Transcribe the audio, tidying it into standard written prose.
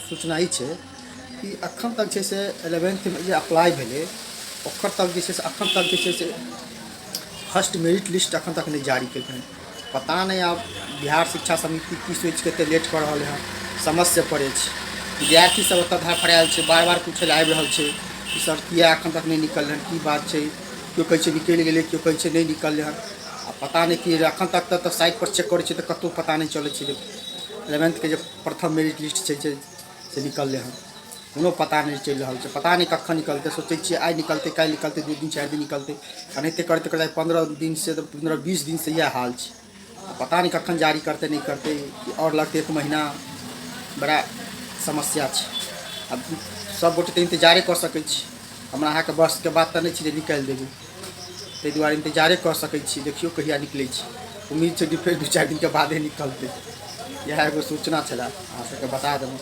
सूचना ई छै कि अखन तक छै से 11th में जे अप्लाई भेलै ओकर तक जे छै से अखन तक जे छै से फर्स्ट मेरिट लिस्ट अखन तक नहीं जारी केलकै हन। पता नहीं आब बिहार शिक्षा समिति की सोच के एतेक लेट कर रहल है, समझ से पड़े छै। विद्यार्थी सब ओतऽ धड़फड़ायल छै, बार बार पूछे आबि रहल छै कि सर किया अखन तक नहीं निकल हन, की बात छै। केओ कहै छै निकलि गेलै, केओ कहै छै नहीं निकललै हन। आ पता नहीं कि अखन तक तऽ साइट पर चेक करै छै तऽ कतहु पता नहीं चलै छै जे 11th के जे प्रथम मेरिट लिस्ट छै से निकललै हन। कोनो पता नहीं चल रहा है, पता नहीं कखन निकलते। सोचे छी आई निकलते, काल्हि निकलते, 2 दिन 4 दिन निकलते। एनाहिते करते करते 15 दिन से 15-20 दिन से यह हाल है। पता नहीं कखन जारी करते नहीं करते, और लगते 1 महीना। बड़ा समस्या है। अब सब गोटे तो इंतजारे कर सकै छी, हमरा अहाँके बस के बात तो नहीं छै निकालि देबै। ताहि दुआरे इंतजारे कर सकै छी, देखियो कहिया निकलै छै। उम्मीद छै कि फेर 2-4 दिन के बादे निकलते। यह एगो सूचना छलै, अहाँ सबके बता देलहुँ।